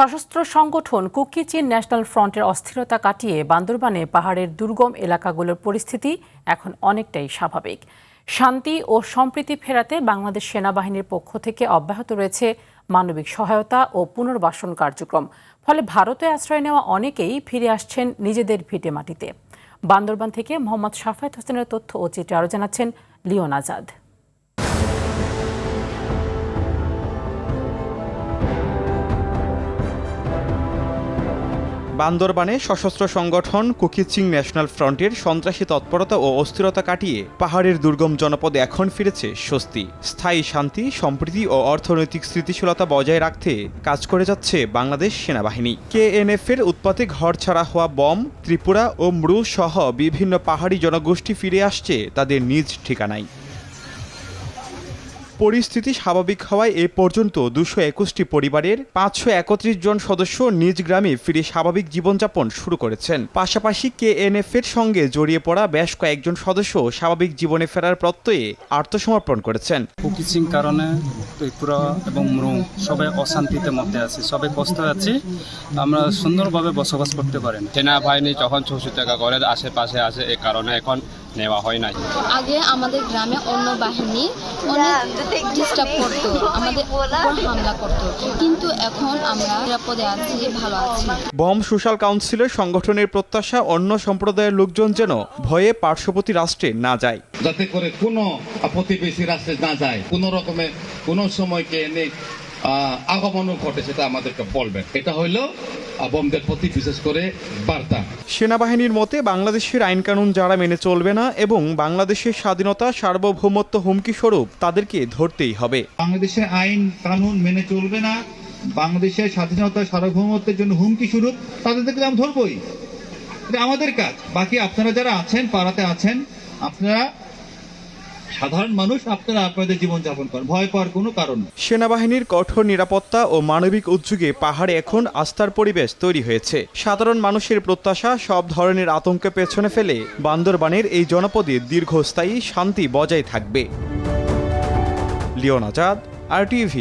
সশস্ত্র সংগঠন কুকি চিন ন্যাশনাল ফ্রন্টের অস্থিরতা কাটিয়ে বান্দরবানে পাহাড়ের দুর্গম এলাকাগুলোর পরিস্থিতি এখন অনেকটাই স্বাভাবিক। শান্তি ও সম্প্রীতি ফেরাতে বাংলাদেশ সেনাবাহিনীর পক্ষ থেকে অব্যাহত রয়েছে মানবিক সহায়তা ও পুনর্বাসন কার্যক্রম। ফলে ভারতে আশ্রয় নেওয়া অনেকেই ফিরে আসছেন নিজেদের ভিটে মাটিতে। বান্দরবান থেকে মোহাম্মদ শাফায়েত হোসেনের তথ্য ও চিত্রে আরও জানাচ্ছেন লিওন আজাদ। বান্দরবানে সশস্ত্র সংগঠন কুকি চিন ন্যাশনাল ফ্রন্টের সন্ত্রাসী তৎপরতা ও অস্থিরতা কাটিয়ে পাহাড়ের দুর্গম জনপদে এখন ফিরেছে স্বস্তি। স্থায়ী শান্তি, সম্প্রীতি ও অর্থনৈতিক স্থিতিশীলতা বজায় রাখতে কাজ করে যাচ্ছে বাংলাদেশ সেনাবাহিনী। কেএনএফ-এর উৎপাতে ঘরছাড়া হওয়া বম, ত্রিপুরা ও মৃু সহ বিভিন্ন পাহাড়ি জনগোষ্ঠী ফিরে আসছে তাদের নিজ ঠিকানায়। পরিস্থিতি স্বাভাবিক হওয়ায় এ পর্যন্ত ২২১টি পরিবারের ৫৩১ জন সদস্য নিজ গ্রামে ফিরে স্বাভাবিক জীবনযাপন শুরু করেছেন। পাশাপাশি কেএনএফ-এর সঙ্গে জড়িয়ে পড়া বেশ কয়েকজন সদস্য স্বাভাবিক জীবনে ফেরার প্রত্যয়ে আত্মসমর্পণ করেছেন। কুকি চিন কারণে ত্রিপুরা এবং মৃু সবাই অশান্তিতে মধ্যে আছে, সবাই কষ্ট আছে, আমরা সুন্দরভাবে বসবাস করতে পারি না। সেনাবাহিনী যখন ৬৪ টাকা করে আশেপাশে আছে, এই কারণে এখন নেওয়া হয় নাই। আগে আমাদের গ্রামে অন্য বাহিনী অনেক ডিস্টার্ব করতো, আমাদের উপর হামলা করতো, কিন্তু এখন আমরা নিরাপদে আছি, ভালো আছি। বম সোশ্যাল কাউন্সিলের সংগঠনের প্রত্যাশা অন্য সম্প্রদায়ের লোকজন যেন ভয়ে পার্শ্ববর্তী রাষ্ট্রে না যায়, যাতে করে কোনো প্রতিবেশী রাষ্ট্রে না যায়, কোনো রকমে কোনো সময়কে এনে আগমনও ঘটে, সেটা আমাদেরকে বলবেন। এটা হইলো বোমদের প্রতি বিশেষ করে বার্তা। সেনাবাহিনীর মতে বাংলাদেশের আইন কানুন যারা মেনে চলবে না এবং বাংলাদেশের স্বাধীনতা সার্বভৌমত্ব হুমকি স্বরূপ তাদেরকে ধরতেই হবে। বাংলাদেশের আইন কানুন মেনে চলবে না, বাংলাদেশের স্বাধীনতা সার্বভৌমত্বের জন্য হুমকি স্বরূপ, তাদেরকে আমরা ধরবই। এটা আমাদের কাজ। বাকি আপনারা যারা আছেন, পাড়াতে আছেন, আপনারা সাধারণ মানুষ, আপনারা আপনাদের জীবনযাপন করেন, ভয় পাওয়ার কোনো কারণ নেই। সেনাবাহিনীর কঠোর নিরাপত্তা ও মানবিক উদ্যোগে পাহাড়ে এখন আস্থার পরিবেশ তৈরি হয়েছে। সাধারণ মানুষের প্রত্যাশা সব ধরনের আতঙ্কে পেছনে ফেলে বান্দরবানের এই জনপদে দীর্ঘস্থায়ী শান্তি বজায় থাকবে। লিওন আজাদ, RTV।